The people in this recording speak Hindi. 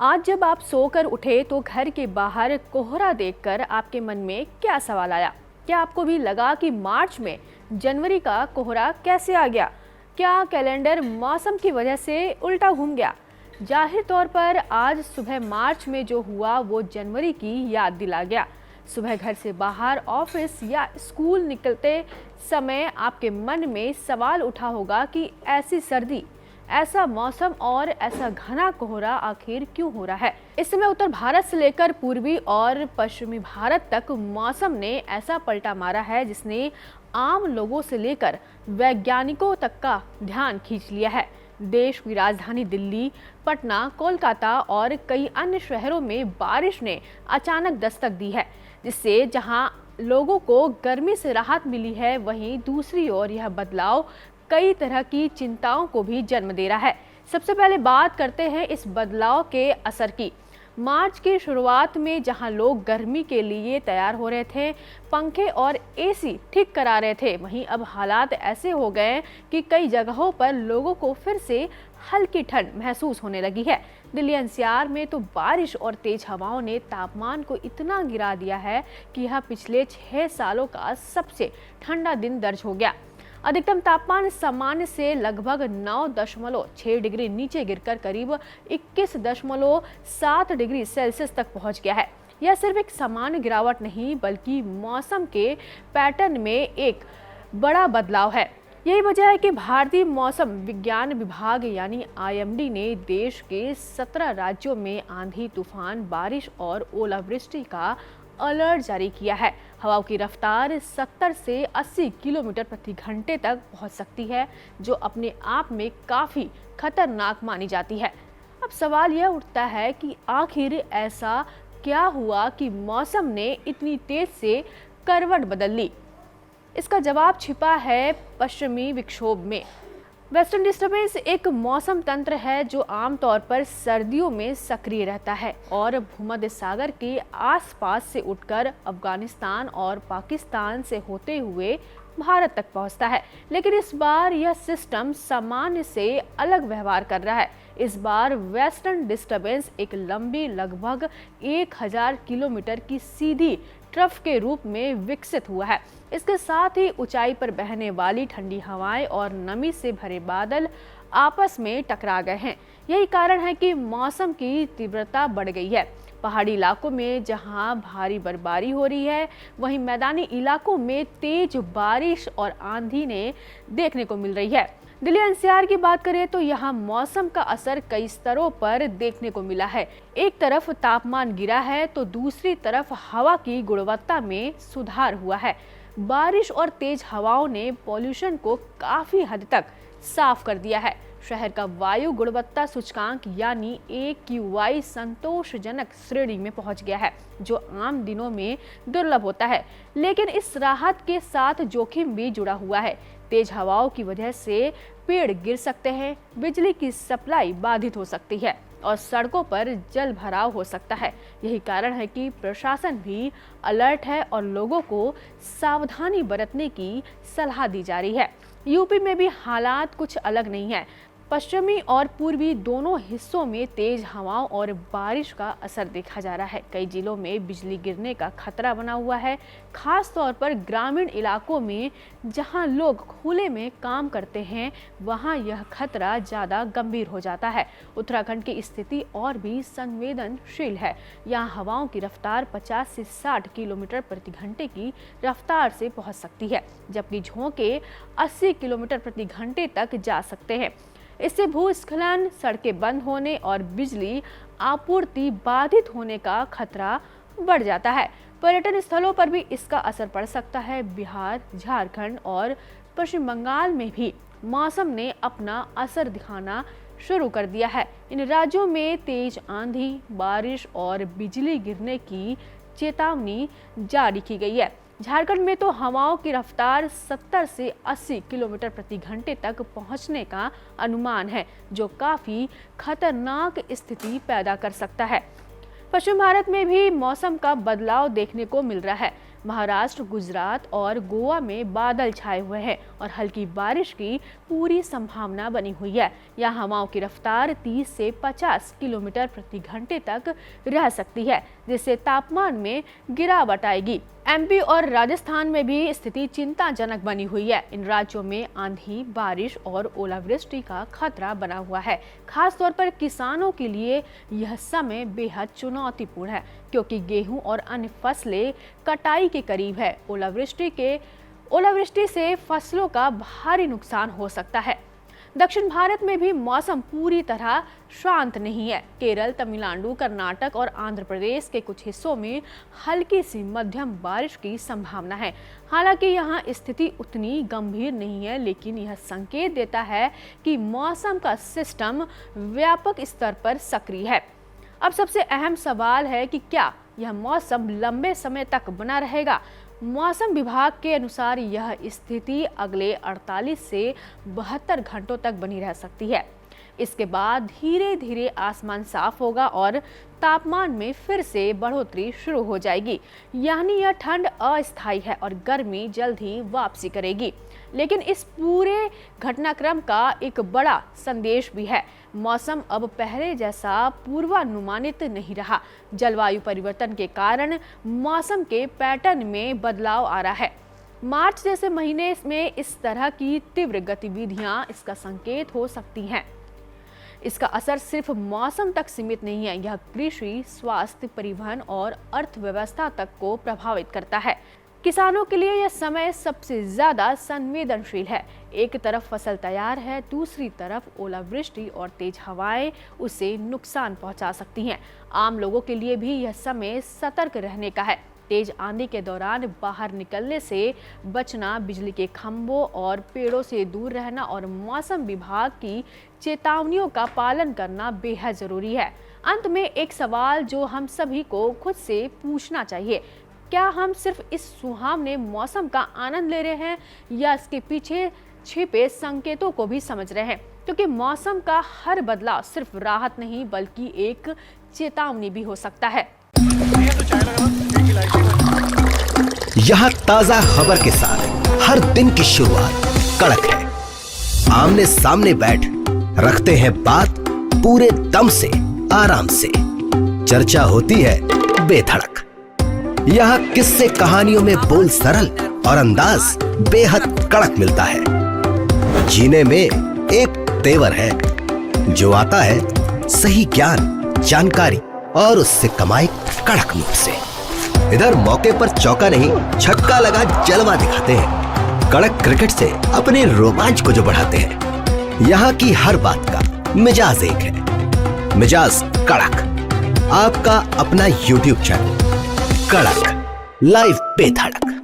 आज जब आप सोकर उठे तो घर के बाहर कोहरा देखकर आपके मन में क्या सवाल आया? क्या आपको भी लगा कि मार्च में जनवरी का कोहरा कैसे आ गया? क्या कैलेंडर मौसम की वजह से उल्टा घूम गया? जाहिर तौर पर आज सुबह मार्च में जो हुआ वो जनवरी की याद दिला गया। सुबह घर से बाहर ऑफिस या स्कूल निकलते समय आपके मन में सवाल उठा होगा कि ऐसी सर्दी, ऐसा मौसम और ऐसा घना कोहरा आखिर क्यों हो रहा है। इस समय उत्तर भारत से लेकर पूर्वी और पश्चिमी भारत तक मौसम ने ऐसा पलटा मारा है जिसने आम लोगों से लेकर वैज्ञानिकों तक का ध्यान खींच लिया है। देश की राजधानी दिल्ली, पटना, कोलकाता और कई अन्य शहरों में बारिश ने अचानक दस्तक दी है, जिससे जहां लोगों को गर्मी से राहत मिली है, वहीं दूसरी ओर यह बदलाव कई तरह की चिंताओं को भी जन्म दे रहा है। सबसे पहले बात करते हैं इस बदलाव के असर की। मार्च की शुरुआत में जहां लोग गर्मी के लिए तैयार हो रहे थे, पंखे और एसी ठीक करा रहे थे, वहीं अब हालात ऐसे हो गए कि कई जगहों पर लोगों को फिर से हल्की ठंड महसूस होने लगी है। दिल्ली एनसीआर में तो बारिश और तेज हवाओं ने तापमान को इतना गिरा दिया है कि यह पिछले 6 सालों का सबसे ठंडा दिन दर्ज हो गया। अधिकतम तापमान सामान्य से लगभग 9.6 डिग्री नीचे गिरकर करीब 21.7 डिग्री सेल्सियस तक पहुंच गया है। यह सिर्फ एक सामान्य गिरावट नहीं बल्कि मौसम के पैटर्न में एक बड़ा बदलाव है। यही वजह है कि भारतीय मौसम विज्ञान विभाग यानी आईएमडी ने देश के 17 राज्यों में आंधी, तूफान, बारिश और ओलावृष्टि का अलर्ट जारी किया है। हवाओं की रफ्तार 70 से 80 किलोमीटर प्रति घंटे तक पहुंच सकती है, जो अपने आप में काफी खतरनाक मानी जाती है। अब सवाल यह उठता है कि आखिर ऐसा क्या हुआ कि मौसम ने इतनी तेज से करवट बदल ली? इसका जवाब छिपा है पश्चिमी विक्षोभ में। वेस्टर्न डिस्टर्बेंस एक मौसम तंत्र है जो आमतौर पर सर्दियों में सक्रिय रहता है और भूमध्य सागर के आसपास से उठकर अफगानिस्तान और पाकिस्तान से होते हुए भारत तक पहुंचता है। लेकिन इस बार यह सिस्टम सामान्य से अलग व्यवहार कर रहा है। इस बार वेस्टर्न डिस्टर्बेंस एक लंबी लगभग 1000 किलोमीटर की सीधी ट्रफ के रूप में विकसित हुआ है। इसके साथ ही ऊंचाई पर बहने वाली ठंडी हवाएं और नमी से भरे बादल आपस में टकरा गए हैं। यही कारण है कि मौसम की तीव्रता बढ़ गई है। पहाड़ी इलाकों में जहां भारी बर्फबारी हो रही है, वहीं मैदानी इलाकों में तेज बारिश और आंधी ने देखने को मिल रही है। दिल्ली एनसीआर की बात करें तो यहाँ मौसम का असर कई स्तरों पर देखने को मिला है। एक तरफ तापमान गिरा है तो दूसरी तरफ हवा की गुणवत्ता में सुधार हुआ है। बारिश और तेज हवाओं ने पॉल्यूशन को काफी हद तक साफ कर दिया है। शहर का वायु गुणवत्ता सूचकांक यानी AQI संतोषजनक श्रेणी में पहुंच गया है, जो आम दिनों में दुर्लभ होता है। लेकिन इस राहत के साथ जोखिम भी जुड़ा हुआ है। तेज हवाओं की वजह से पेड़ गिर सकते हैं, बिजली की सप्लाई बाधित हो सकती है और सड़कों पर जल भराव हो सकता है। यही कारण है कि प्रशासन भी अलर्ट है और लोगों को सावधानी बरतने की सलाह दी जा रही है। यूपी में भी हालात कुछ अलग नहीं है। पश्चिमी और पूर्वी दोनों हिस्सों में तेज हवाओं और बारिश का असर देखा जा रहा है। कई जिलों में बिजली गिरने का खतरा बना हुआ है, खास तौर पर ग्रामीण इलाकों में जहां लोग खुले में काम करते हैं, वहां यह खतरा ज़्यादा गंभीर हो जाता है। उत्तराखंड की स्थिति और भी संवेदनशील है। यहाँ हवाओं की रफ्तार 50 से 60 किलोमीटर प्रति घंटे की रफ्तार से पहुँच सकती है, जबकि झोंके 80 किलोमीटर प्रति घंटे तक जा सकते हैं। इससे भूस्खलन, सड़कें बंद होने और बिजली आपूर्ति बाधित होने का खतरा बढ़ जाता है। पर्यटन स्थलों पर भी इसका असर पड़ सकता है। बिहार, झारखंड और पश्चिम बंगाल में भी मौसम ने अपना असर दिखाना शुरू कर दिया है। इन राज्यों में तेज आंधी, बारिश और बिजली गिरने की चेतावनी जारी की गई है। झारखंड में तो हवाओं की रफ्तार 70 से 80 किलोमीटर प्रति घंटे तक पहुंचने का अनुमान है, जो काफी खतरनाक स्थिति पैदा कर सकता है। पश्चिम भारत में भी मौसम का बदलाव देखने को मिल रहा है। महाराष्ट्र, गुजरात और गोवा में बादल छाए हुए हैं और हल्की बारिश की पूरी संभावना बनी हुई है। यहाँ हवाओं की रफ्तार 30 से 50 किलोमीटर प्रति घंटे तक रह सकती है, जिससे तापमान में गिरावट आएगी। एमपी और राजस्थान में भी स्थिति चिंताजनक बनी हुई है। इन राज्यों में आंधी, बारिश और ओलावृष्टि का खतरा बना हुआ है। खास तौर पर किसानों के लिए यह समय बेहद चुनौतीपूर्ण है, क्योंकि गेहूं और अन्य फसलें कटाई के करीब है। ओलावृष्टि से फसलों का भारी नुकसान हो सकता है। दक्षिण भारत में भी मौसम पूरी तरह शांत नहीं है। केरल, तमिलनाडु, कर्नाटक और आंध्र प्रदेश के कुछ हिस्सों में हल्की सी मध्यम बारिश की संभावना है। हालांकि यहाँ स्थिति उतनी गंभीर नहीं है, लेकिन यह संकेत देता है कि मौसम का सिस्टम व्यापक स्तर पर सक्रिय है। अब सबसे अहम सवाल है कि क्या यह मौसम लंबे समय तक बना रहेगा। मौसम विभाग के अनुसार यह स्थिति अगले 48 से 72 घंटों तक बनी रह सकती है। इसके बाद धीरे धीरे आसमान साफ होगा और तापमान में फिर से बढ़ोतरी शुरू हो जाएगी। यानी यह ठंड अस्थायी है और गर्मी जल्द ही वापसी करेगी। लेकिन इस पूरे घटनाक्रम का एक बड़ा संदेश भी है। मौसम अब पहले जैसा पूर्वानुमानित नहीं रहा। जलवायु परिवर्तन के कारण मौसम के पैटर्न में बदलाव आ रहा है। मार्च जैसे महीने में इस तरह की तीव्र गतिविधियां इसका संकेत हो सकती हैं। इसका असर सिर्फ मौसम तक सीमित नहीं है, यह कृषि, स्वास्थ्य, परिवहन और अर्थव्यवस्था तक को प्रभावित करता है। किसानों के लिए यह समय सबसे ज्यादा संवेदनशील है। एक तरफ फसल तैयार है, दूसरी तरफ ओलावृष्टि और तेज हवाएं उसे नुकसान पहुंचा सकती हैं। आम लोगों के लिए भी यह समय सतर्क रहने का है। तेज आंधी के दौरान बाहर निकलने से बचना, बिजली के खंभों और पेड़ों से दूर रहना और मौसम विभाग की चेतावनियों का पालन करना बेहद जरूरी है। अंत में एक सवाल जो हम सभी को खुद से पूछना चाहिए, क्या हम सिर्फ इस सुहावने मौसम का आनंद ले रहे हैं या इसके पीछे छिपे संकेतों को भी समझ रहे हैं? क्योंकि मौसम का हर बदलाव सिर्फ राहत नहीं बल्कि एक चेतावनी भी हो सकता है। यहाँ ताजा खबर के साथ हर दिन की शुरुआत कड़क है। आमने सामने बैठ रखते हैं बात पूरे दम से, आराम से। चर्चा होती है बेधड़क। यहाँ किस्से कहानियों में बोल सरल और अंदाज बेहद कड़क मिलता है। जीने में एक तेवर है जो आता है सही ज्ञान, जानकारी और उससे कमाई कड़क नोट से। इधर मौके पर चौका नहीं, छक्का लगा जलवा दिखाते हैं। कड़क क्रिकेट से अपने रोमांच को जो बढ़ाते हैं। यहाँ की हर बात का मिजाज एक है, मिजाज कड़क। आपका अपना YouTube चैनल कड़क, लाइव पे धड़क।